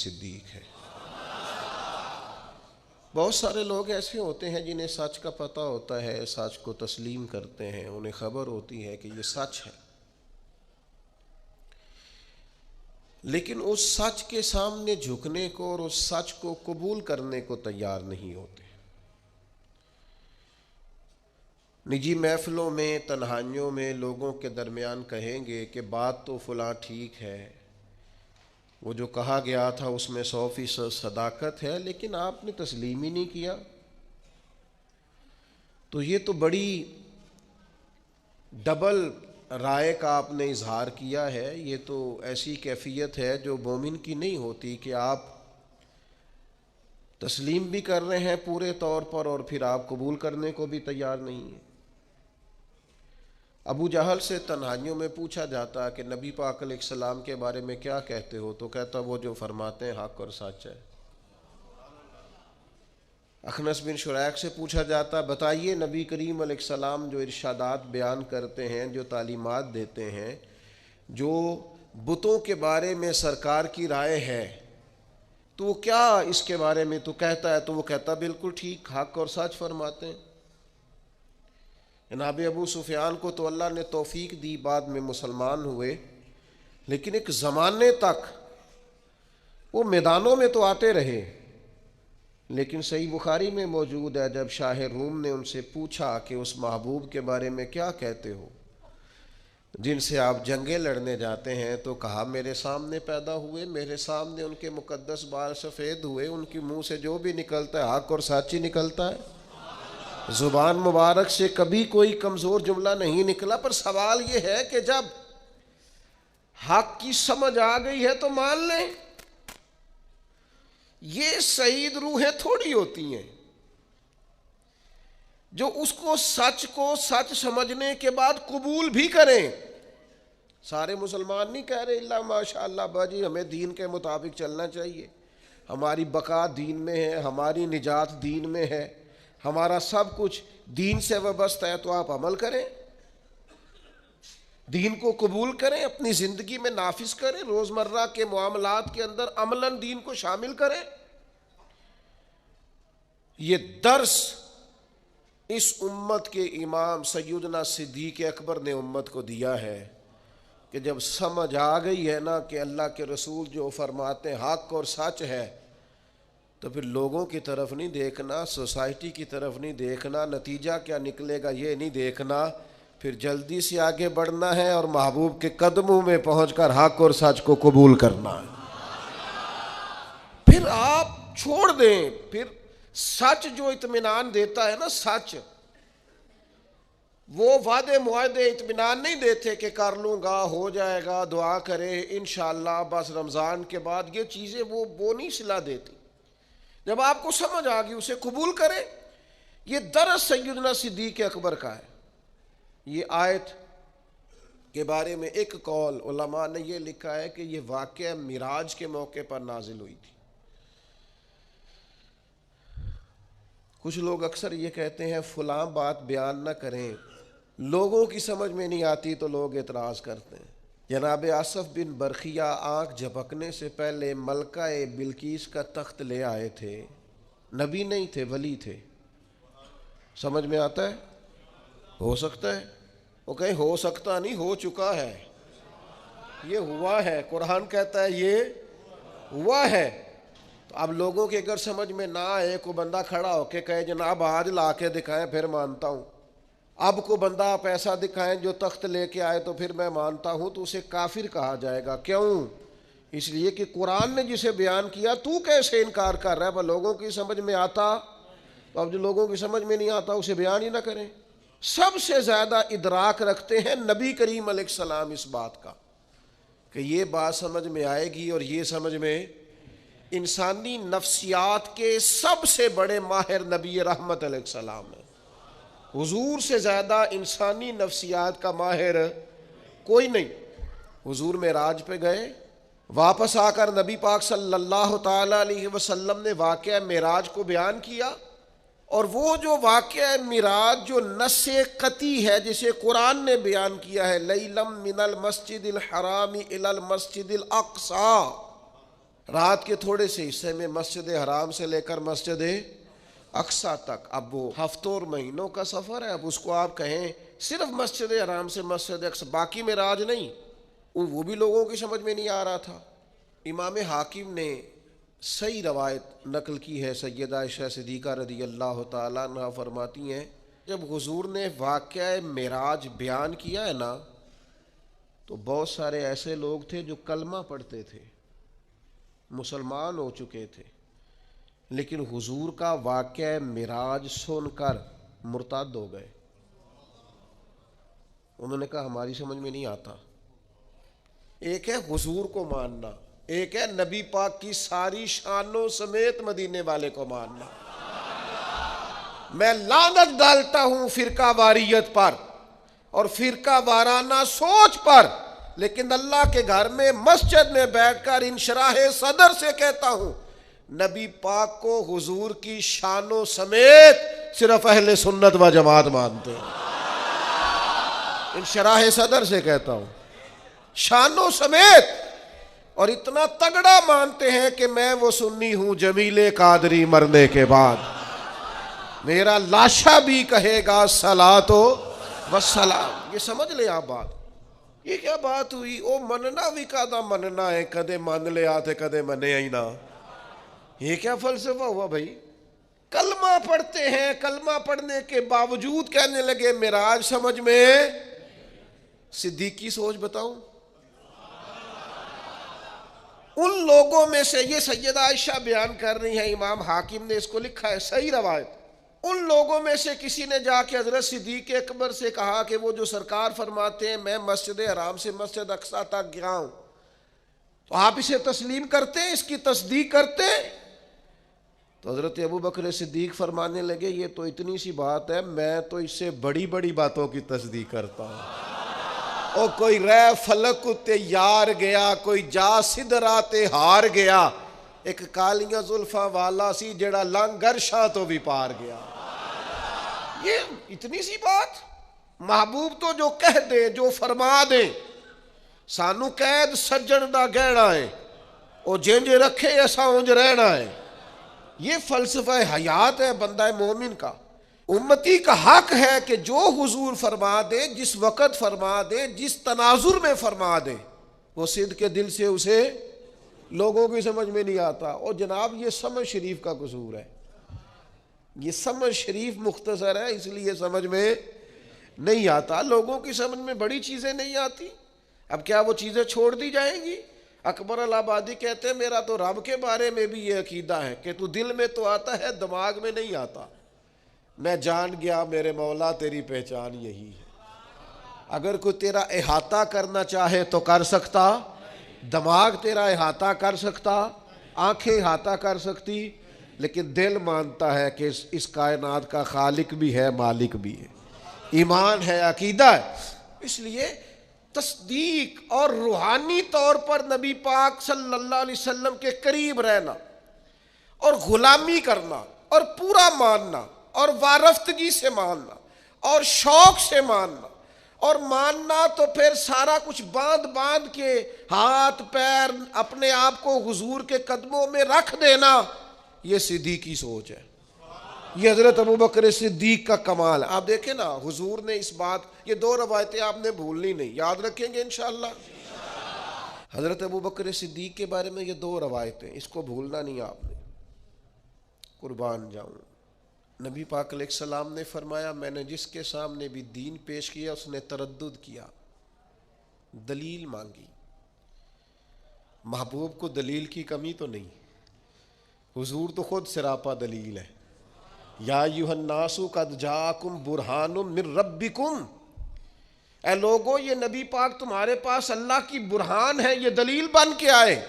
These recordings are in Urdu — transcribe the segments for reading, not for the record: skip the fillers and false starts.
صدیق ہے۔ بہت سارے لوگ ایسے ہوتے ہیں جنہیں سچ کا پتہ ہوتا ہے، سچ کو تسلیم کرتے ہیں، انہیں خبر ہوتی ہے کہ یہ سچ ہے، لیکن اس سچ کے سامنے جھکنے کو اور اس سچ کو قبول کرنے کو تیار نہیں ہوتے۔ نجی محفلوں میں، تنہائیوں میں لوگوں کے درمیان کہیں گے کہ بات تو فلاں ٹھیک ہے، وہ جو کہا گیا تھا اس میں 100% صداقت ہے، لیکن آپ نے تسلیم ہی نہیں کیا، تو یہ تو بڑی ڈبل رائے کا آپ نے اظہار کیا ہے۔ یہ تو ایسی کیفیت ہے جو مومن کی نہیں ہوتی کہ آپ تسلیم بھی کر رہے ہیں پورے طور پر اور پھر آپ قبول کرنے کو بھی تیار نہیں ہیں۔ ابو جہل سے تنہائیوں میں پوچھا جاتا کہ نبی پاک علیہ السلام کے بارے میں کیا کہتے ہو، تو کہتا وہ جو فرماتے ہیں حق اور سچ ہے۔ اخنس بن شریح سے پوچھا جاتا بتائیے نبی کریم علیہ السلام جو ارشادات بیان کرتے ہیں، جو تعلیمات دیتے ہیں، جو بتوں کے بارے میں سرکار کی رائے ہے، تو کیا اس کے بارے میں تو کہتا ہے؟ تو وہ کہتا بالکل ٹھیک، حق اور سچ فرماتے ہیں۔ جناب ابو سفیان کو تو اللہ نے توفیق دی، بعد میں مسلمان ہوئے، لیکن ایک زمانے تک وہ میدانوں میں تو آتے رہے، لیکن صحیح بخاری میں موجود ہے جب شاہ روم نے ان سے پوچھا کہ اس محبوب کے بارے میں کیا کہتے ہو جن سے آپ جنگیں لڑنے جاتے ہیں، تو کہا میرے سامنے پیدا ہوئے، میرے سامنے ان کے مقدس بال سفید ہوئے، ان کے منہ سے جو بھی نکلتا ہے حق اور سچ ہی نکلتا ہے، زبان مبارک سے کبھی کوئی کمزور جملہ نہیں نکلا۔ پر سوال یہ ہے کہ جب حق کی سمجھ آ گئی ہے تو مان لیں، یہ سعید روحیں تھوڑی ہوتی ہیں جو اس کو سچ سمجھنے کے بعد قبول بھی کریں۔ سارے مسلمان نہیں کہہ رہے اللہ ماشاءاللہ باجی ہمیں دین کے مطابق چلنا چاہیے، ہماری بقا دین میں ہے، ہماری نجات دین میں ہے، ہمارا سب کچھ دین سے وابستہ ہے، تو آپ عمل کریں، دین کو قبول کریں، اپنی زندگی میں نافذ کریں، روزمرہ کے معاملات کے اندر عملاً دین کو شامل کریں۔ یہ درس اس امت کے امام سیدنا صدیق اکبر نے امت کو دیا ہے کہ جب سمجھ آ گئی ہے نا کہ اللہ کے رسول جو فرماتے ہیں حق اور سچ ہے، تو پھر لوگوں کی طرف نہیں دیکھنا، سوسائٹی کی طرف نہیں دیکھنا، نتیجہ کیا نکلے گا یہ نہیں دیکھنا، پھر جلدی سے آگے بڑھنا ہے اور محبوب کے قدموں میں پہنچ کر حق اور سچ کو قبول کرنا ہے۔ پھر آپ چھوڑ دیں، پھر سچ جو اطمینان دیتا ہے نا، سچ وہ وعدے معاہدے اطمینان نہیں دیتے کہ کر لوں گا، ہو جائے گا، دعا کرے انشاءاللہ بس رمضان کے بعد، یہ چیزیں وہ نہیں صلاح دیتی۔ جب آپ کو سمجھ آ گئی اسے قبول کریں۔ یہ درس سیدنا صدیق اکبر کا ہے۔ یہ آیت کے بارے میں ایک قول علماء نے یہ لکھا ہے کہ یہ واقعہ معراج کے موقع پر نازل ہوئی تھی۔ کچھ لوگ اکثر یہ کہتے ہیں فلاں بات بیان نہ کریں، لوگوں کی سمجھ میں نہیں آتی تو لوگ اعتراض کرتے ہیں۔ جناب آصف بن برخیہ آنکھ جھپکنے سے پہلے ملکہ بلقیس کا تخت لے آئے تھے، نبی نہیں تھے، ولی تھے۔ سمجھ میں آتا ہے؟ ہو سکتا ہے، وہ کہیں ہو سکتا نہیں، ہو چکا ہے، یہ ہوا ہے، قرآن کہتا ہے یہ ہوا ہے۔ تو اب لوگوں کے اگر سمجھ میں نہ آئے، کوئی بندہ کھڑا ہو کے کہے جناب آج لا کے دکھائیں پھر مانتا ہوں، اب کو بندہ آپ ایسا دکھائیں جو تخت لے کے آئے تو پھر میں مانتا ہوں، تو اسے کافر کہا جائے گا۔ کیوں؟ اس لیے کہ قرآن نے جسے بیان کیا تو کیسے انکار کر رہا ہے؟ پر لوگوں کی سمجھ میں آتا، تو اب جو لوگوں کی سمجھ میں نہیں آتا اسے بیان ہی نہ کریں۔ سب سے زیادہ ادراک رکھتے ہیں نبی کریم علیہ السلام اس بات کا کہ یہ بات سمجھ میں آئے گی، اور یہ سمجھ میں انسانی نفسیات کے سب سے بڑے ماہر نبی رحمت علیہ السلام ہے۔ حضور سے زیادہ انسانی نفسیات کا ماہر کوئی نہیں۔ حضور معراج پہ گئے، واپس آ کر نبی پاک صلی اللہ تعالی علیہ وسلم نے واقعہ معراج کو بیان کیا، اور وہ جو واقعہ معراج جو نص قطعی ہے جسے قرآن نے بیان کیا ہے، لیلم من المسجد الحرام الی المسجد الاقصی، رات کے تھوڑے سے حصے میں مسجد حرام سے لے کر مسجد اقصی تک، اب وہ ہفتوں اور مہینوں کا سفر ہے، اب اس کو آپ کہیں صرف مسجد حرام سے مسجد اقصی، باقی میں راج نہیں، وہ بھی لوگوں کی سمجھ میں نہیں آ رہا تھا۔ امام حاکم نے صحیح روایت نقل کی ہے، سیدہ عائشہ صدیقہ رضی اللہ تعالیٰ عنہ فرماتی ہیں جب حضور نے واقعہ معراج بیان کیا ہے نا، تو بہت سارے ایسے لوگ تھے جو کلمہ پڑھتے تھے، مسلمان ہو چکے تھے، لیکن حضور کا واقعہ معراج سن کر مرتد ہو گئے۔ انہوں نے کہا ہماری سمجھ میں نہیں آتا۔ ایک ہے حضور کو ماننا، ایک ہے نبی پاک کی ساری شانوں سمیت مدینے والے کو ماننا۔ میں لعنت ڈالتا ہوں فرقہ واریت پر اور فرقہ وارانہ سوچ پر، لیکن اللہ کے گھر میں مسجد میں بیٹھ کر انشراح صدر سے کہتا ہوں نبی پاک کو حضور کی شانوں سمیت صرف اہل سنت و جماعت مانتے ہیں۔ انشراح صدر سے کہتا ہوں، شانوں سمیت، اور اتنا تگڑا مانتے ہیں کہ میں وہ سنی ہوں جمیل قادری مرنے کے بعد میرا لاشا بھی کہے گا صلاۃ و سلام۔ یہ سمجھ لیں آپ بات، یہ کیا بات ہوئی؟ او مننا بھی کدا مننا ہے، کدے مان لے آتے کدے منے ہی نہ، یہ کیا فلسفہ ہوا بھائی؟ کلمہ پڑھتے ہیں، کلمہ پڑھنے کے باوجود کہنے لگے معراج سمجھ میں۔ صدیقی سوچ بتاؤں، ان لوگوں میں سے، یہ سیدہ عائشہ بیان کر رہی ہیں، امام حاکم نے اس کو لکھا ہے صحیح روایت، ان لوگوں میں سے کسی نے جا کے حضرت صدیق اکبر سے کہا کہ وہ جو سرکار فرماتے ہیں میں مسجد حرام سے مسجد اقصی تک گیا ہوں، تو آپ اسے تسلیم کرتے ہیں، اس کی تصدیق کرتے ہیں؟ تو حضرت ابوبکر صدیق فرمانے لگے یہ تو اتنی سی بات ہے، میں تو اس سے بڑی بڑی باتوں کی تصدیق کرتا ہوں۔ اور کوئی رے فلک تے یار گیا، کوئی جا سدراتے ہار گیا، ایک کالیاں زلفاں والا سی جڑا لنگر شاہ تو بھی پار گیا۔ یہ اتنی سی بات؟ محبوب تو جو کہہ دے، جو فرما دے، سانو قید سجن دا گہنا ہے، او جنج رکھے ایسا اونج رہنا ہے۔ یہ فلسفہ حیات ہے بندہ مومن کا۔ امتی کا حق ہے کہ جو حضور فرما دے، جس وقت فرما دے، جس تناظر میں فرما دے، وہ صدق کے دل سے اسے لوگوں کی سمجھ میں نہیں آتا۔ اور جناب یہ سمجھ شریف کا قصور ہے، یہ سمجھ شریف مختصر ہے، اس لیے سمجھ میں نہیں آتا۔ لوگوں کی سمجھ میں بڑی چیزیں نہیں آتی، اب کیا وہ چیزیں چھوڑ دی جائیں گی؟ اکبر الہٰبادی کہتے ہیں میرا تو رب کے بارے میں بھی یہ عقیدہ ہے کہ تو دل میں تو آتا ہے، دماغ میں نہیں آتا۔ میں جان گیا میرے مولا تیری پہچان یہی ہے۔ اگر کوئی تیرا احاطہ کرنا چاہے تو کر سکتا، دماغ تیرا احاطہ کر سکتا، آنکھیں احاطہ کر سکتی، لیکن دل مانتا ہے کہ اس کائنات کا خالق بھی ہے، مالک بھی ہے، ایمان ہے، عقیدہ ہے۔ اس لیے تصدیق اور روحانی طور پر نبی پاک صلی اللہ علیہ وسلم کے قریب رہنا اور غلامی کرنا اور پورا ماننا اور وارفتگی سے ماننا اور شوق سے ماننا اور ماننا تو پھر سارا کچھ باندھ باندھ کے ہاتھ پیر اپنے آپ کو حضور کے قدموں میں رکھ دینا، یہ صدیقی سوچ ہے۔ یہ حضرت ابوبکر صدیق کا کمال ہے۔ آپ دیکھیں نا حضور نے اس بات، یہ دو روایتیں آپ نے بھولنی نہیں، یاد رکھیں گے انشاءاللہ۔ حضرت ابوبکر صدیق کے بارے میں یہ دو روایتیں، اس کو بھولنا نہیں آپ نے، قربان جاؤں۔ نبی پاک علیہ السلام نے فرمایا میں نے جس کے سامنے بھی دین پیش کیا اس نے تردد کیا، دلیل مانگی۔ محبوب کو دلیل کی کمی تو نہیں، حضور تو خود سراپا دلیل ہے۔ یا ایھا الناس قد جاءکم برہان من ربکم، اے لوگو یہ نبی پاک تمہارے پاس اللہ کی برہان ہے، یہ دلیل بن کے آئے۔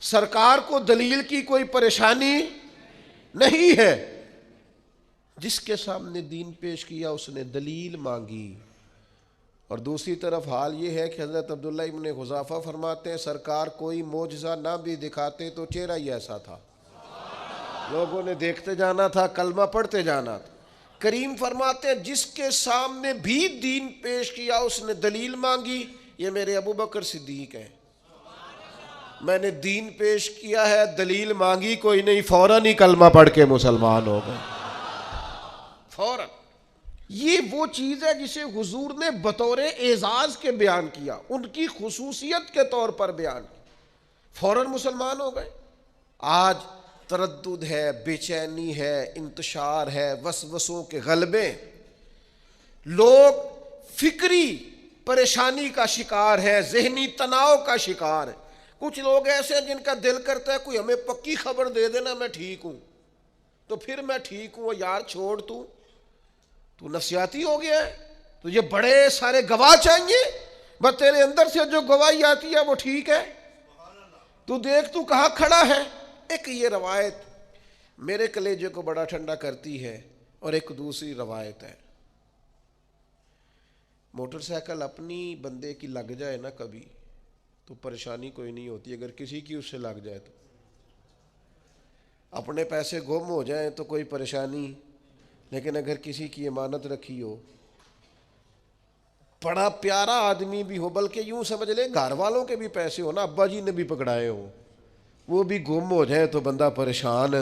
سرکار کو دلیل کی کوئی پریشانی نہیں ہے، جس کے سامنے دین پیش کیا اس نے دلیل مانگی۔ اور دوسری طرف حال یہ ہے کہ حضرت عبداللہ ابن حذافہ فرماتے ہیں سرکار کوئی معجزہ نہ بھی دکھاتے تو چہرہ ہی ایسا تھا، لوگوں نے دیکھتے جانا تھا، کلمہ پڑھتے جانا تھا۔ کریم فرماتے ہیں جس کے سامنے بھی دین پیش کیا اس نے دلیل مانگی، یہ میرے ابوبکر صدیق ہیں۔ میں نے دین پیش کیا ہے، دلیل مانگی کوئی نہیں، فوراً ہی کلمہ پڑھ کے مسلمان ہو گئے فوراً۔ یہ وہ چیز ہے جسے حضور نے بطور اعزاز کے بیان کیا، ان کی خصوصیت کے طور پر بیان کیا، فوراً مسلمان ہو گئے۔ آج تردد ہے، بے چینی ہے، انتشار ہے، وسوسوں کے غلبے، لوگ فکری پریشانی کا شکار ہے، ذہنی تناؤ کا شکار ہے۔ کچھ لوگ ایسے ہیں جن کا دل کرتا ہے کوئی ہمیں پکی خبر دے دینا میں ٹھیک ہوں، تو پھر میں ٹھیک ہوں، یار چھوڑ تو نفسیاتی ہو گیا ہے، تو یہ بڑے سارے گواہ چاہیے، بس تیرے اندر سے جو گواہی آتی ہے وہ ٹھیک ہے، تو دیکھ تو کہاں کھڑا ہے۔ ایک یہ روایت میرے کلیجے کو بڑا ٹھنڈا کرتی ہے، اور ایک دوسری روایت ہے، موٹر سائیکل اپنی بندے کی لگ جائے نا کبھی تو پریشانی کوئی نہیں ہوتی، اگر کسی کی اس سے لگ جائے تو، اپنے پیسے گم ہو جائیں تو کوئی پریشانی، لیکن اگر کسی کی امانت رکھی ہو، بڑا پیارا آدمی بھی ہو، بلکہ یوں سمجھ لیں گھر والوں کے بھی پیسے ہو نا، ابا جی نے بھی پکڑائے ہوں، وہ بھی گم ہو جائے تو بندہ پریشان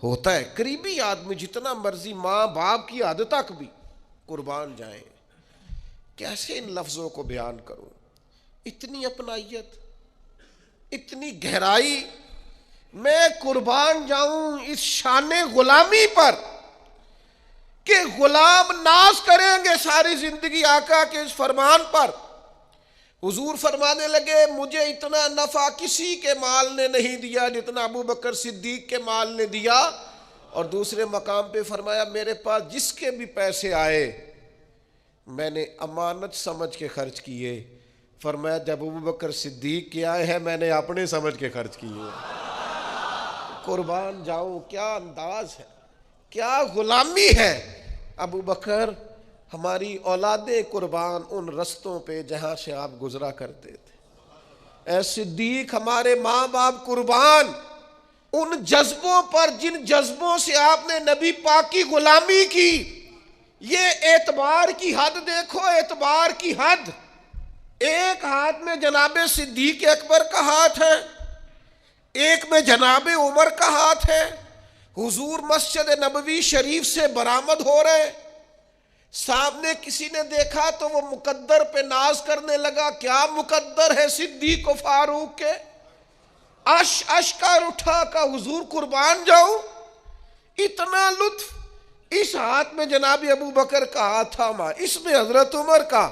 ہوتا ہے۔ قریبی آدمی جتنا مرضی ماں باپ کی حد تک بھی قربان جائیں۔ کیسے ان لفظوں کو بیان کروں، اتنی اپنائیت، اتنی گہرائی، میں قربان جاؤں اس شان غلامی پر کہ غلام ناز کریں گے ساری زندگی آقا کے اس فرمان پر۔ حضور فرمانے لگے مجھے اتنا نفع کسی کے مال نے نہیں دیا جتنا ابو بکر صدیق کے مال نے دیا، اور دوسرے مقام پہ فرمایا میرے پاس جس کے بھی پیسے آئے میں نے امانت سمجھ کے خرچ کیے، فرمایا جب ابو بکر صدیق کے آئے ہیں میں نے اپنے سمجھ کے خرچ کیے۔ قربان جاؤں، کیا انداز ہے، کیا غلامی ہے۔ ابو بکر ہماری اولادیں قربان ان رستوں پہ جہاں سے آپ گزرا کرتے تھے، اے صدیق ہمارے ماں باپ قربان ان جذبوں پر جن جذبوں سے آپ نے نبی پاک کی غلامی کی۔ یہ اعتبار کی حد دیکھو، اعتبار کی حد، ایک ہاتھ میں جناب صدیق اکبر کا ہاتھ ہے، ایک میں جناب عمر کا ہاتھ ہے، حضور مسجد نبوی شریف سے برآمد ہو رہے، سامنے کسی نے دیکھا تو وہ مقدر پہ ناز کرنے لگا، کیا مقدر ہے صدیق و فاروق کے، اش کا اٹھا کا حضور قربان جاؤں، اتنا لطف۔ اس ہاتھ میں جناب ابو بکر کا ہاتھ تھاما، اس میں حضرت عمر کا۔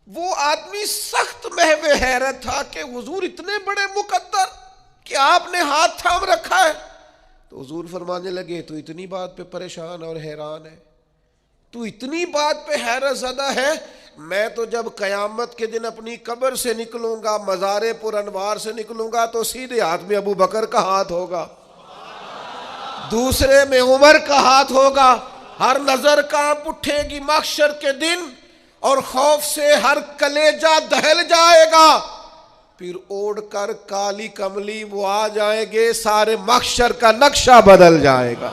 وہ آدمی سخت محو حیرت تھا کہ حضور اتنے بڑے مقدر کہ آپ نے ہاتھ تھام رکھا ہے۔ تو حضور فرمانے لگے تو اتنی بات پہ پریشان اور حیران ہے، تو اتنی بات پہ حیرت زدہ ہے، میں تو جب قیامت کے دن اپنی قبر سے نکلوں گا، مزار پر انوار سے نکلوں گا تو سیدھے ہاتھ میں ابو بکر کا ہاتھ ہوگا، دوسرے میں عمر کا ہاتھ ہوگا، ہر نظر کانپ اٹھے گی محشر کے دن، اور خوف سے ہر کلیجہ دہل جائے گا، پھر اوڑھ کر کالی کملی وہ آ جائیں گے، سارے محشر کا نقشہ بدل جائے گا۔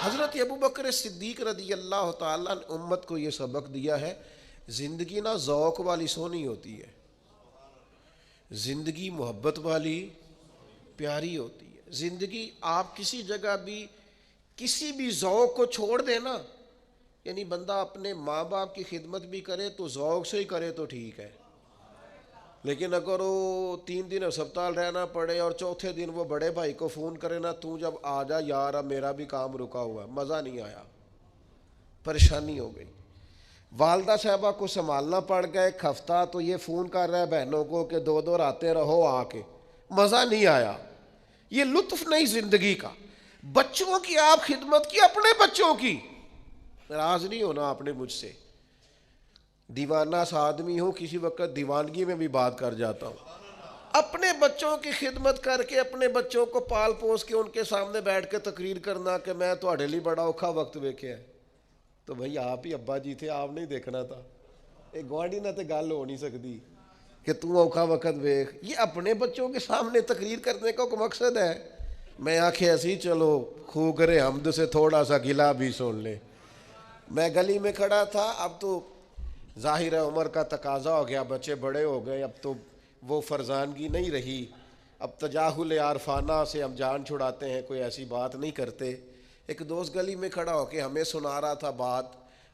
حضرت ابو بکر صدیق رضی اللہ تعالیٰ نے امت کو یہ سبق دیا ہے، زندگی نہ ذوق والی سونی ہوتی ہے، زندگی محبت والی پیاری ہوتی ہے۔ زندگی آپ کسی جگہ بھی کسی بھی ذوق کو چھوڑ دیں نا، یعنی بندہ اپنے ماں باپ کی خدمت بھی کرے تو ذوق سے ہی کرے تو ٹھیک ہے، لیکن اگر وہ 3 دن ہسپتال رہنا پڑے اور چوتھے دن وہ بڑے بھائی کو فون کرے نا تو جب آ جا یار اب میرا بھی کام رکا ہوا ہے، مزہ نہیں آیا، پریشانی ہو گئی۔ والدہ صاحبہ کو سنبھالنا پڑ گیا ایک ہفتہ تو یہ فون کر رہا ہے بہنوں کو کہ 2 آتے رہو آ کے، مزہ نہیں آیا، یہ لطف نہیں زندگی کا۔ بچوں کی آپ خدمت کی، اپنے بچوں کی، ناراض نہیں ہونا آپ نے مجھ سے، دیوانہ سا آدمی ہوں کسی وقت دیوانگی میں بھی بات کر جاتا ہوں، اپنے بچوں کی خدمت کر کے اپنے بچوں کو پال پوس کے ان کے سامنے بیٹھ کے تقریر کرنا کہ میں تہاڈے لیے بڑا اوکھا وقت ویکھیا ہے، تو بھائی آپ ہی ابا جی تھے، آپ نہیں دیکھنا تھا، ایک گوانڈی نہ تے گل ہو نہیں سکتی کہ تو اوکھا وقت ویکھ۔ یہ اپنے بچوں کے سامنے تقریر کرنے کا کوئی مقصد ہے؟ میں آنکھیں ایسی چلو خوگر حمد سے تھوڑا سا گلا بھی سن لے۔ میں گلی میں کھڑا تھا، اب تو ظاہر ہے عمر کا تقاضا ہو گیا، بچے بڑے ہو گئے، اب تو وہ فرزانگی نہیں رہی. اب تجاہل عارفانہ سے ہم جان چھڑاتے ہیں, کوئی ایسی بات نہیں کرتے. ایک دوست گلی میں کھڑا ہو کے ہمیں سنا رہا تھا بات.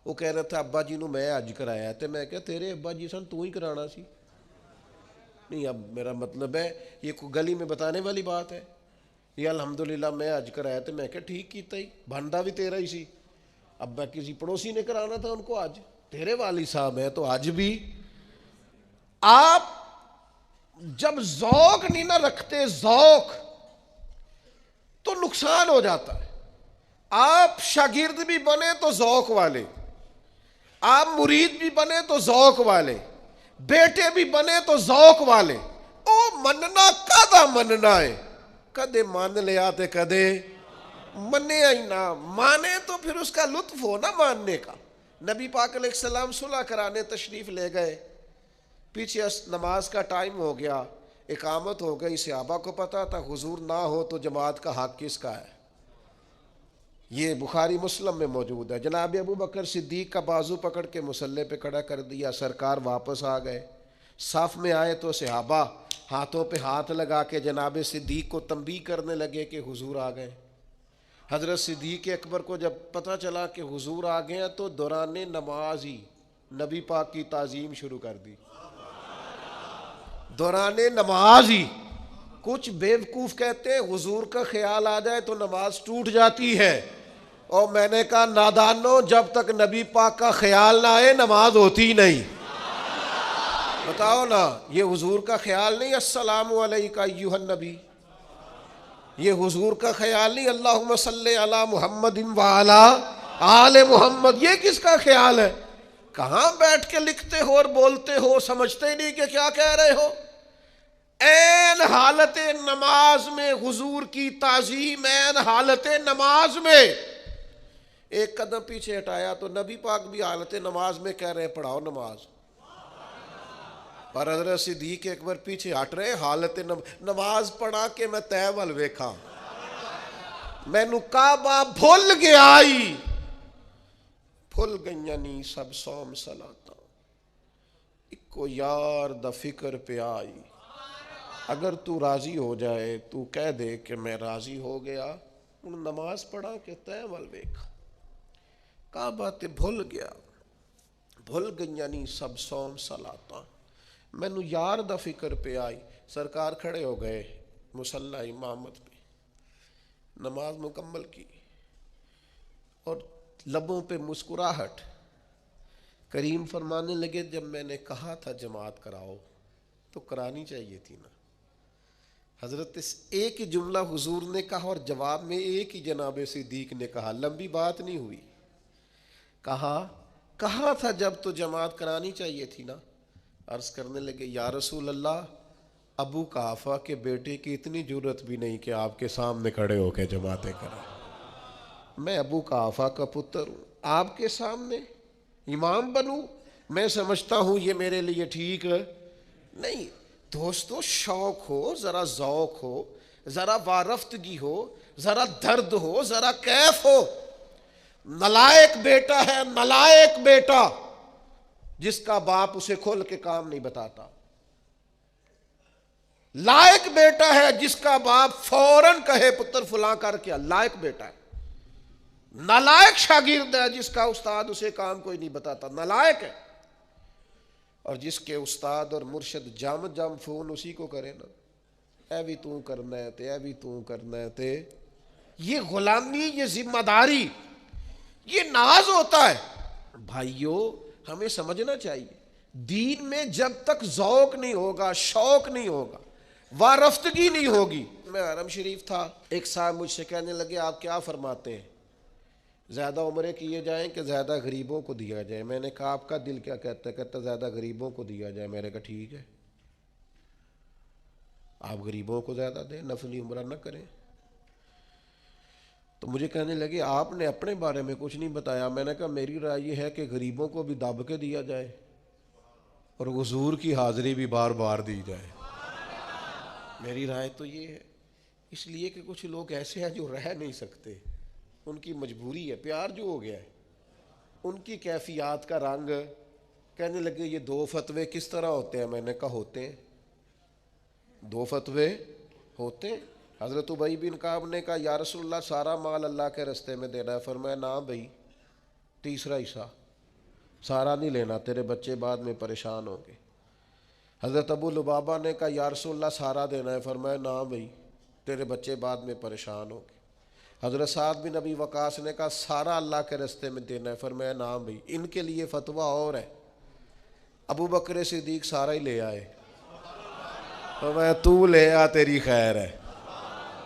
وہ کہہ رہا تھا ابا جی نو میں حج کرایا تے میں کہا تیرے ابا جی سن تو ہی کرانا سی. نہیں, اب میرا مطلب ہے یہ کوئی گلی میں بتانے والی بات ہے. یہ الحمدللہ میں حج کرایا تے میں کہا ٹھیک کیتا ہی, بندا بھی تیرا ہی سی. اب میں کسی پڑوسی نے کرانا تھا ان کو حج, تیرے والد صاحب ہیں تو حج بھی. آپ جب ذوق نہیں نہ رکھتے, ذوق, تو نقصان ہو جاتا ہے. آپ شاگرد بھی بنے تو ذوق والے, آپ مرید بھی بنے تو ذوق والے, بیٹے بھی بنے تو ذوق والے. او مننا کدا مننا ہے, کدے مان لیا تے کدے منے ہی نہ مانے تو پھر اس کا لطف ہو نا ماننے کا. نبی پاک علیہ السلام صلح کرانے تشریف لے گئے, پیچھے نماز کا ٹائم ہو گیا, اقامت ہو گئی. صحابہ کو پتا تھا حضور نہ ہو تو جماعت کا حق کس کا ہے. یہ بخاری مسلم میں موجود ہے. جناب ابو بکر صدیق کا بازو پکڑ کے مصلی پہ کھڑا کر دیا, سرکار واپس آ گئے. صف میں آئے تو صحابہ ہاتھوں پہ ہاتھ لگا کے جناب صدیق کو تنبیہ کرنے لگے کہ حضور آ گئے. حضرت صدیق اکبر کو جب پتہ چلا کہ حضور آ گئے ہیں تو دوران نماز ہی نبی پاک کی تعظیم شروع کر دی. دوران نماز ہی. کچھ بیوقوف کہتے ہیں حضور کا خیال آ جائے تو نماز ٹوٹ جاتی ہے, اور میں نے کہا نادانو, جب تک نبی پاک کا خیال نہ آئے نماز ہوتی نہیں. بتاؤ نا, یہ حضور کا خیال نہیں السلام علیکہ ایھا النبی, یہ حضور کا خیال نہیں اللہم صلی علی محمد وعلی آل محمد, یہ کس کا خیال ہے؟ کہاں بیٹھ کے لکھتے ہو اور بولتے ہو, سمجھتے ہی نہیں کہ کیا کہہ رہے ہو. این حالت نماز میں حضور کی تعظیم, این حالت نماز میں. ایک قدم پیچھے ہٹایا تو نبی پاک بھی حالت نماز میں کہہ رہے ہیں پڑھاؤ نماز, پر حضرت صدیق اکبر پیچھے ہٹ رہے حالت نماز پڑھا کے میں تے ول ویکھاں, مینوں کعبہ بھول گیا ہی, بھول گئیاں نی سب صوم صلاتاں, اکو یار دا فکر پہ آئی. اگر تو راضی ہو جائے تو کہہ دے کہ میں راضی ہو گیا, ان نماز پڑھا کے تے ول ویکھا. کعبہ تے بھول گیا, بھول گئیاں نی سب صوم صلاتاں, مینوں یار دا فکر پہ آئی. سرکار کھڑے ہو گئے مصلی امامت پہ, نماز مکمل کی اور لبوں پہ مسکراہٹ. کریم فرمانے لگے جب میں نے کہا تھا جماعت کراؤ تو کرانی چاہیے تھی نا. حضرت ایک ہی جملہ حضور نے کہا اور جواب میں ایک ہی جناب صدیق نے کہا, لمبی بات نہیں ہوئی. کہا تھا جب تو جماعت کرانی چاہیے تھی نا. عرض کرنے لگے یا رسول اللہ, ابو قحافہ کے بیٹے کی اتنی جرت بھی نہیں کہ آپ کے سامنے کھڑے ہو کے جماعتیں کریں. میں ابو قحافہ کا پتر ہوں, آپ کے سامنے امام بنوں, میں سمجھتا ہوں یہ میرے لیے ٹھیک نہیں. دوستو شوق ہو, ذرا ذوق ہو, ذرا وارفتگی ہو, ذرا درد ہو, ذرا کیف ہو. نلائق بیٹا ہے, نلائق بیٹا, جس کا باپ اسے کھول کے کام نہیں بتاتا. لائق بیٹا ہے جس کا باپ فوراً کہے پتر فلاں کر کے, لائق بیٹا ہے. نالائق شاگرد ہے جس کا استاد اسے کام کوئی نہیں بتاتا, نالائق ہے. اور جس کے استاد اور مرشد جم فون اسی کو کرے نا, اے بھی تو کرنا ہے تے, اے بھی تو کرنا ہے تے. یہ غلامی, یہ ذمہ داری, یہ ناز ہوتا ہے. بھائیو ہمیں سمجھنا چاہیے, دین میں جب تک ذوق نہیں ہوگا, شوق نہیں ہوگا, وارفتگی نہیں ہوگی. میں حرم شریف تھا, ایک صاحب مجھ سے کہنے لگے آپ کیا فرماتے ہیں, زیادہ عمرے کیے جائیں کہ زیادہ غریبوں کو دیا جائے؟ میں نے کہا آپ کا دل کیا کہتا ہے؟ کہتا زیادہ غریبوں کو دیا جائے. میں نے کہا ٹھیک ہے, آپ غریبوں کو زیادہ دیں, نفلی عمرہ نہ کریں. تو مجھے کہنے لگے آپ نے اپنے بارے میں کچھ نہیں بتایا. میں نے کہا میری رائے یہ ہے کہ غریبوں کو بھی دب کے دیا جائے اور حضور کی حاضری بھی بار بار دی جائے. میری رائے تو یہ ہے, اس لیے کہ کچھ لوگ ایسے ہیں جو رہ نہیں سکتے, ان کی مجبوری ہے, پیار جو ہو گیا ہے, ان کی کیفیات کا رنگ. کہنے لگے یہ دو فتوے کس طرح ہوتے ہیں؟ میں نے کہا ہوتے ہیں, دو فتوے ہوتے ہیں۔ حضرت ابی بن کعب نے کہا یا رسول اللہ سارا مال اللہ کے رستے میں دینا ہے، فرمایا نہ بھائی، تیسرا حصہ، سارا نہیں لینا، تیرے بچے بعد میں پریشان ہوں گے۔ حضرت ابو لبابہ نے کہا یا رسول اللہ سارا دینا ہے، فرمایا نہ بھائی، تیرے بچے بعد میں پریشان ہوں گے۔ حضرت سعد بن ابی وقاص نے کہا سارا اللہ کے رستے میں دینا ہے، فرمایا نہ بھائی، ان کے لیے فتویٰ اور ہے۔ ابو بکر صدیق سارا ہی لے آئے، فرمایا تو لے آ، تیری خیر ہے،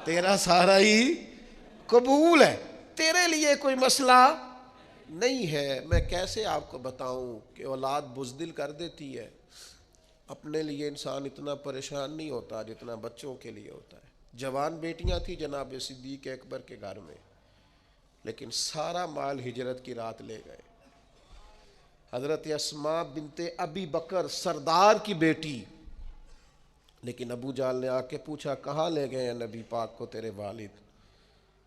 تیرا سارا ہی قبول ہے، تیرے لیے کوئی مسئلہ نہیں ہے۔ میں کیسے آپ کو بتاؤں کہ اولاد بزدل کر دیتی ہے۔ اپنے لیے انسان اتنا پریشان نہیں ہوتا جتنا بچوں کے لیے ہوتا ہے۔ جوان بیٹیاں تھیں جناب صدیق اکبر کے گھر میں، لیکن سارا مال ہجرت کی رات لے گئے۔ حضرت اسماء بنت ابی بکر سردار کی بیٹی، لیکن ابو جہل نے آ کے پوچھا کہاں لے گئے ہیں نبی پاک کو تیرے والد؟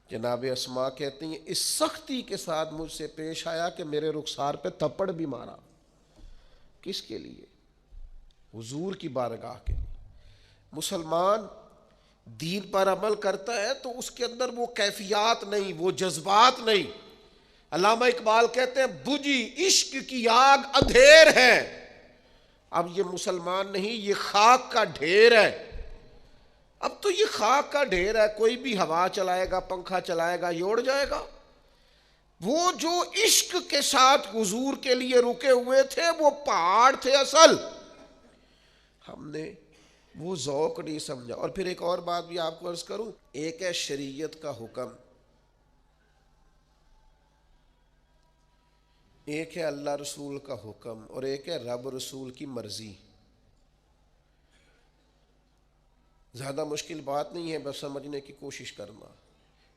جناب اسماء کہتی ہیں اس سختی کے ساتھ مجھ سے پیش آیا کہ میرے رخسار پہ تھپڑ بھی مارا۔ کس کے لیے؟ حضور کی بارگاہ کے لیے۔ مسلمان دین پر عمل کرتا ہے تو اس کے اندر وہ کیفیات نہیں، وہ جذبات نہیں۔ علامہ اقبال کہتے ہیں بجھی عشق کی آگ اندھیر ہے، اب یہ مسلمان نہیں، یہ خاک کا ڈھیر ہے۔ اب تو یہ خاک کا ڈھیر ہے، کوئی بھی ہوا چلائے گا، پنکھا چلائے گا، یہ اڑ جائے گا۔ وہ جو عشق کے ساتھ حضور کے لیے رکے ہوئے تھے وہ پہاڑ تھے اصل۔ ہم نے وہ ذوق نہیں سمجھا۔ اور پھر ایک اور بات بھی آپ کو عرض کروں، ایک ہے شریعت کا حکم، ایک ہے اللہ رسول کا حکم، اور ایک ہے رب رسول کی مرضی۔ زیادہ مشکل بات نہیں ہے، بس سمجھنے کی کوشش کرنا۔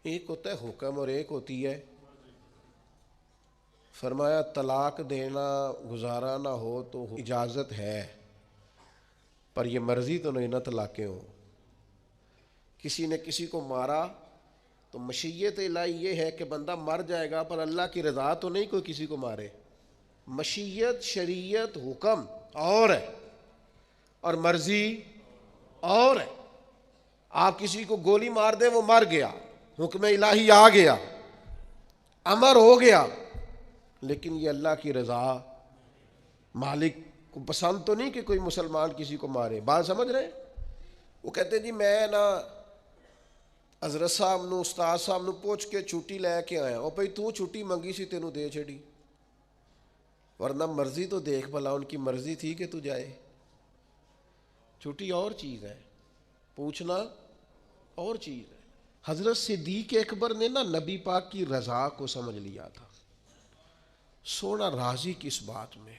ایک ہوتا ہے حکم اور ایک ہوتی ہے، فرمایا طلاق دینا گزارا نہ ہو تو اجازت ہے، پر یہ مرضی تو نہیں نہ طلاقیں ہوں۔ کسی نے کسی کو مارا تو مشیت الہی یہ ہے کہ بندہ مر جائے گا، پر اللہ کی رضا تو نہیں کوئی کسی کو مارے۔ مشیت، شریعت، حکم اور ہے، اور مرضی اور ہے۔ آپ کسی کو گولی مار دیں وہ مر گیا، حکم الہی آ گیا، امر ہو گیا، لیکن یہ اللہ کی رضا، مالک کو پسند تو نہیں کہ کوئی مسلمان کسی کو مارے۔ بات سمجھ رہے ہیں؟ وہ کہتے ہیں جی میں نا حضرت صاحب نو، استاد صاحب نو پوچھ کے چھٹی لے کے آیا، اور بھائی تو چھٹی منگی سی تینوں دے چھڑی، ورنہ مرضی تو دیکھ بھلا، ان کی مرضی تھی کہ تو جائے۔ چھٹی اور چیز ہے، پوچھنا اور چیز ہے۔ حضرت صدیق اکبر نے نا نبی پاک کی رضا کو سمجھ لیا تھا۔ سونا راضی کس بات میں،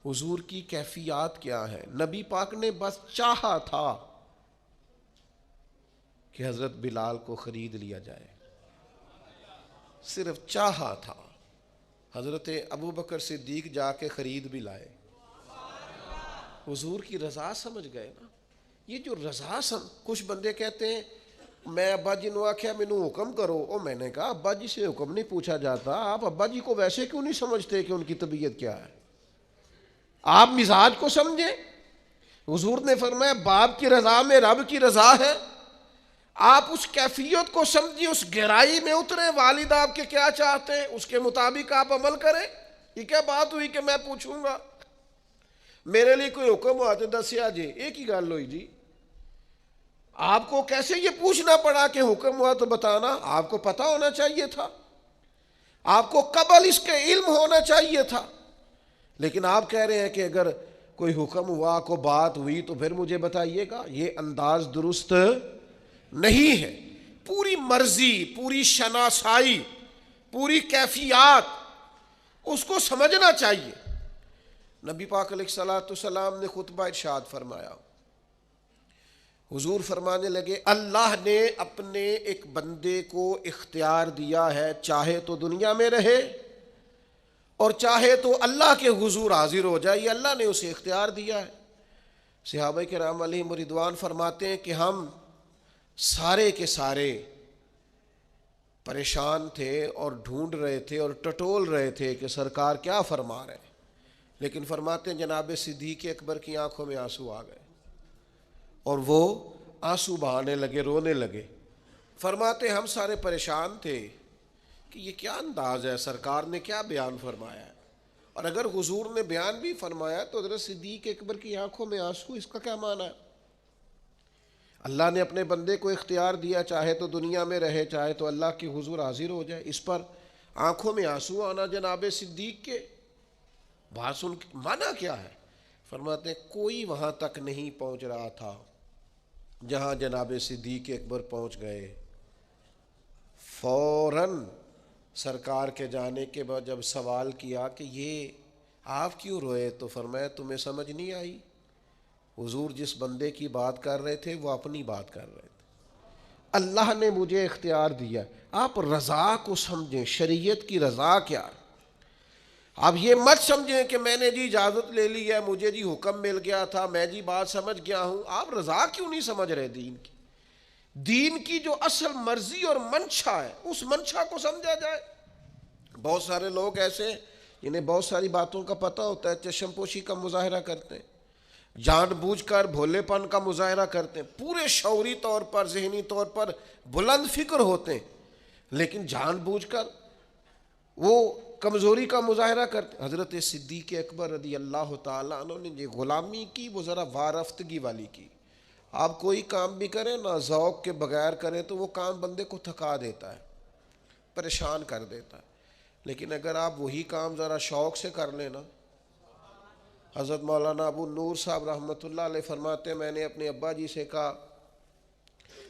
حضور کی کیفیات کیا ہے۔ نبی پاک نے بس چاہا تھا کہ حضرت بلال کو خرید لیا جائے، صرف چاہا تھا۔ حضرت ابو بکر صدیق جا کے خرید بھی لائے، حضور کی رضا سمجھ گئے نا۔ یہ جو رضا کچھ بندے کہتے ہیں میں ابا جی نو آخیا مینو حکم کرو، اور میں نے کہا ابا جی سے حکم نہیں پوچھا جاتا، آپ ابا جی کو ویسے کیوں نہیں سمجھتے کہ ان کی طبیعت کیا ہے؟ آپ مزاج کو سمجھیں۔ حضور نے فرمایا باپ کی رضا میں رب کی رضا ہے، آپ اس کیفیت کو سمجھیں، اس گہرائی میں اتریں، والد آپ کے کیا چاہتے ہیں اس کے مطابق آپ عمل کریں۔ یہ کیا بات ہوئی کہ میں پوچھوں گا میرے لیے کوئی حکم ہوا تو دسیا جی، ایک ہی گل ہوئی جی۔ آپ کو کیسے یہ پوچھنا پڑا کہ حکم ہوا تو بتانا؟ آپ کو پتہ ہونا چاہیے تھا، آپ کو قبل اس کے علم ہونا چاہیے تھا، لیکن آپ کہہ رہے ہیں کہ اگر کوئی حکم ہوا، کوئی بات ہوئی تو پھر مجھے بتائیے گا۔ یہ انداز درست نہیں ہے۔ پوری مرضی، پوری شناسائی، پوری کیفیات اس کو سمجھنا چاہیے۔ نبی پاک علیہ الصلوۃ والسلام نے خطبہ ارشاد فرمایا، حضور فرمانے لگے اللہ نے اپنے ایک بندے کو اختیار دیا ہے، چاہے تو دنیا میں رہے اور چاہے تو اللہ کے حضور حاضر ہو جائے، یہ اللہ نے اسے اختیار دیا ہے۔ صحابہ کرام علیہم رضوان فرماتے ہیں کہ ہم سارے کے سارے پریشان تھے اور ڈھونڈ رہے تھے اور ٹٹول رہے تھے کہ سرکار کیا فرما رہے ہیں، لیکن فرماتے ہیں جناب صدیق اکبر کی آنکھوں میں آنسو آ گئے۔ اور وہ آنسو بہانے لگے، رونے لگے۔ فرماتے ہم سارے پریشان تھے کہ یہ کیا انداز ہے، سرکار نے کیا بیان فرمایا ہے، اور اگر حضور نے بیان بھی فرمایا تو حضرت صدیق اکبر کی آنکھوں میں آنسو، اس کا کیا معنی ہے؟ اللہ نے اپنے بندے کو اختیار دیا، چاہے تو دنیا میں رہے، چاہے تو اللہ کے حضور حاضر ہو جائے، اس پر آنکھوں میں آنسو آنا جناب صدیق کے، بات سن معنی کیا ہے؟ فرماتے ہیں کوئی وہاں تک نہیں پہنچ رہا تھا جہاں جناب صدیق اکبر پہنچ گئے۔ فوراً سرکار کے جانے کے بعد جب سوال کیا کہ یہ آپ کیوں روئے، تو فرمایا تمہیں سمجھ نہیں آئی، حضور جس بندے کی بات کر رہے تھے وہ اپنی بات کر رہے تھے، اللہ نے مجھے اختیار دیا۔ آپ رضا کو سمجھیں، شریعت کی رضا کیا ہے۔ آپ یہ مت سمجھیں کہ میں نے جی اجازت لے لی ہے، مجھے جی حکم مل گیا تھا، میں جی بات سمجھ گیا ہوں۔ آپ رضا کیوں نہیں سمجھ رہے دین کی؟ دین کی جو اصل مرضی اور منشا ہے، اس منشا کو سمجھا جائے۔ بہت سارے لوگ ایسے انہیں بہت ساری باتوں کا پتہ ہوتا ہے، چشم پوشی کا مظاہرہ کرتے ہیں، جان بوجھ کر بھولے پن کا مظاہرہ کرتے ہیں، پورے شعوری طور پر ذہنی طور پر بلند فکر ہوتے ہیں، لیکن جان بوجھ کر وہ کمزوری کا مظاہرہ کرتے ہیں۔ حضرت صدیق اکبر رضی اللہ تعالیٰ عنہ نے جو غلامی کی وہ ذرا وارفتگی والی کی۔ آپ کوئی کام بھی کریں نا ذوق کے بغیر کریں تو وہ کام بندے کو تھکا دیتا ہے، پریشان کر دیتا ہے، لیکن اگر آپ وہی کام ذرا شوق سے کر لیں نا۔ حضرت مولانا ابو نور صاحب رحمۃ اللہ علیہ فرماتے ہیں میں نے اپنے ابا جی سے کہا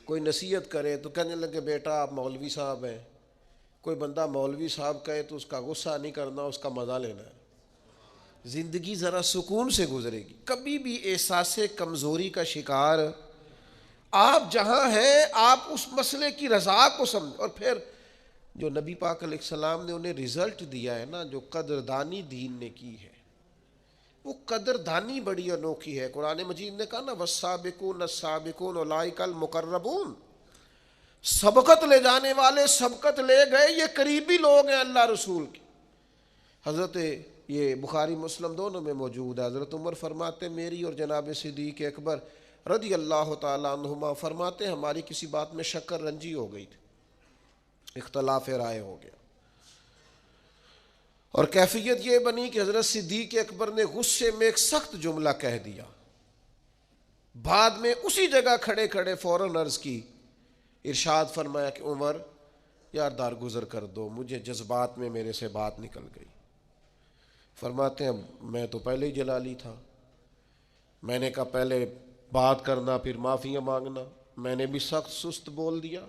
کوئی نصیحت کرے تو کہنے لگے بیٹا آپ مولوی صاحب ہیں، کوئی بندہ مولوی صاحب کہے تو اس کا غصہ نہیں کرنا، اس کا مزہ لینا ہے، زندگی ذرا سکون سے گزرے گی۔ کبھی بھی احساس کمزوری کا شکار آپ جہاں ہیں آپ اس مسئلے کی رضا کو سمجھ، اور پھر جو نبی پاک علیہ السلام نے انہیں رزلٹ دیا ہے نا، جو قدردانی دین نے کی ہے، وہ قدردانی بڑی انوکھی ہے۔ قرآن مجید نے کہا نا والسابقون السابقون اولئک المقربون، سبقت لے جانے والے سبقت لے گئے، یہ قریبی لوگ ہیں اللہ رسول کی۔ حضرت یہ بخاری مسلم دونوں میں موجود ہے، حضرت عمر فرماتے میری اور جناب صدیق اکبر رضی اللہ تعالیٰ عنہما فرماتے ہماری کسی بات میں شکر رنجی ہو گئی تھی، اختلاف رائے ہو گیا، اور کیفیت یہ بنی کہ حضرت صدیق اکبر نے غصے میں ایک سخت جملہ کہہ دیا، بعد میں اسی جگہ کھڑے کھڑے فوراً عرض کی، ارشاد فرمایا کہ عمر یار درگزر کر دو، مجھے جذبات میں میرے سے بات نکل گئی۔ فرماتے ہیں میں تو پہلے ہی جلالی تھا، میں نے کہا پہلے بات کرنا پھر معافیاں مانگنا، میں نے بھی سخت سست بول دیا،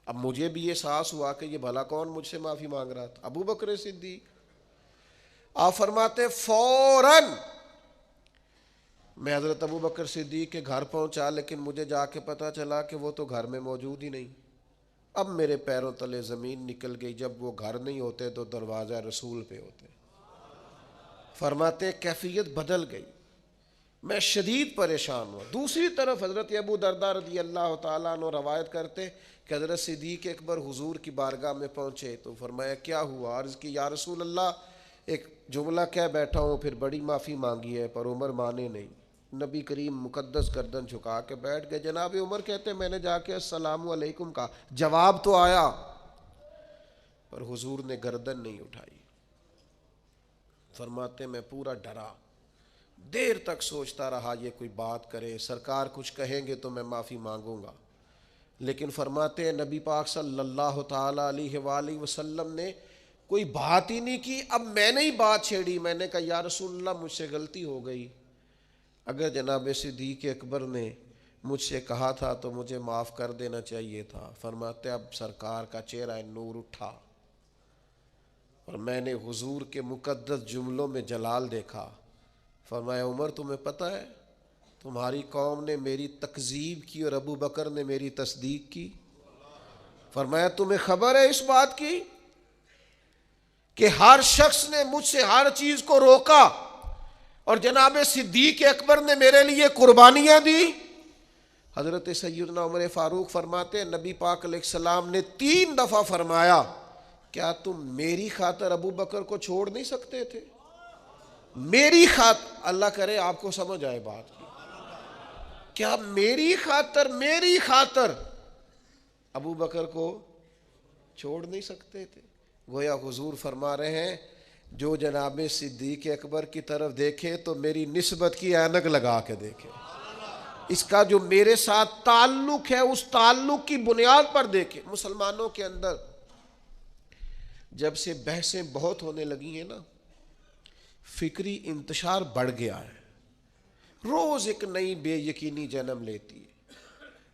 اب مجھے بھی احساس ہوا کہ یہ بھلا کون مجھ سے معافی مانگ رہا تھا، ابو بکر صدیق۔ آپ فرماتے فوراً میں حضرت ابو بکر صدیق کے گھر پہنچا، لیکن مجھے جا کے پتہ چلا کہ وہ تو گھر میں موجود ہی نہیں۔ اب میرے پیروں تلے زمین نکل گئی، جب وہ گھر نہیں ہوتے تو دروازہ رسول پہ ہوتے۔ فرماتے کیفیت بدل گئی، میں شدید پریشان ہوا۔ دوسری طرف حضرت ابو درداء رضی اللہ تعالیٰ عنہ روایت کرتے کہ حضرت صدیق اکبر حضور کی بارگاہ میں پہنچے تو فرمایا کیا ہوا؟ عرض کی یا رسول اللہ ایک جملہ کہہ بیٹھا ہوں، پھر بڑی معافی مانگی ہے پر عمر مانے نہیں۔ نبی کریم مقدس گردن جھکا کے بیٹھ گئے۔ جناب عمر کہتے میں نے جا کے السلام علیکم کہا، جواب تو آیا پر حضور نے گردن نہیں اٹھائی۔ فرماتے میں پورا ڈرا، دیر تک سوچتا رہا یہ کوئی بات کرے، سرکار کچھ کہیں گے تو میں معافی مانگوں گا، لیکن فرماتے ہیں نبی پاک صلی اللہ تعالیٰ علیہ وآلہ وسلم نے کوئی بات ہی نہیں کی۔ اب میں نے ہی بات چھیڑی، میں نے کہا یا رسول اللہ مجھ سے غلطی ہو گئی، اگر جناب صدیق اکبر نے مجھ سے کہا تھا تو مجھے معاف کر دینا چاہیے تھا۔ فرماتے اب سرکار کا چہرہ نور اٹھا اور میں نے حضور کے مقدس جملوں میں جلال دیکھا۔ فرمایا عمر تمہیں پتہ ہے تمہاری قوم نے میری تکذیب کی اور ابو بکر نے میری تصدیق کی۔ فرمایا تمہیں خبر ہے اس بات کی کہ ہر شخص نے مجھ سے ہر چیز کو روکا اور جناب صدیق اکبر نے میرے لیے قربانیاں دی۔ حضرت سیدنا عمر فاروق فرماتے ہیں نبی پاک علیہ السلام نے 3 دفعہ فرمایا کیا تم میری خاطر ابو بکر کو چھوڑ نہیں سکتے تھے؟ میری خاطر، اللہ کرے آپ کو سمجھ آئے بات کی، کیا میری خاطر ابو بکر کو چھوڑ نہیں سکتے تھے؟ گویا حضور فرما رہے ہیں جو جناب صدیق اکبر کی طرف دیکھے تو میری نسبت کی اینک لگا کے دیکھے، اس کا جو میرے ساتھ تعلق ہے اس تعلق کی بنیاد پر دیکھے۔ مسلمانوں کے اندر جب سے بحثیں بہت ہونے لگی ہیں نا، فکری انتشار بڑھ گیا ہے، روز ایک نئی بے یقینی جنم لیتی ہے۔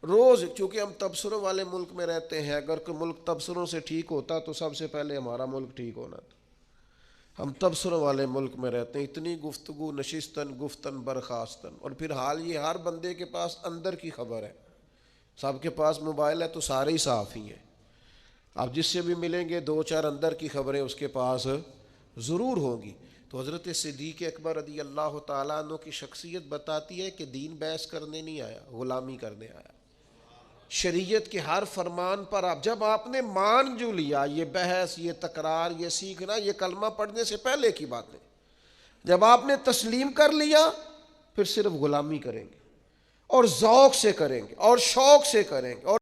روز، چونکہ ہم تبصروں والے ملک میں رہتے ہیں، اگر کوئی ملک تبصروں سے ٹھیک ہوتا تو سب سے پہلے ہمارا ملک ٹھیک ہونا تھا۔ ہم تبصروں والے ملک میں رہتے ہیں، اتنی گفتگو نشستن گفتن برخاستن، اور پھر حال یہ ہر بندے کے پاس اندر کی خبر ہے، سب کے پاس موبائل ہے تو سارے ہی صحافی ہیں۔ آپ جس سے بھی ملیں گے دو چار اندر کی خبریں اس کے پاس ضرور ہوں گی۔ تو حضرت صدیق اکبر رضی اللہ تعالیٰ عنہ کی شخصیت بتاتی ہے کہ دین بحث کرنے نہیں آیا، غلامی کرنے آیا۔ شریعت کے ہر فرمان پر جب آپ نے مان جو لیا، یہ بحث، یہ تکرار، یہ سیکھنا، یہ کلمہ پڑھنے سے پہلے کی باتیں، جب آپ نے تسلیم کر لیا پھر صرف غلامی کریں گے، اور ذوق سے کریں گے، اور شوق سے کریں گے، اور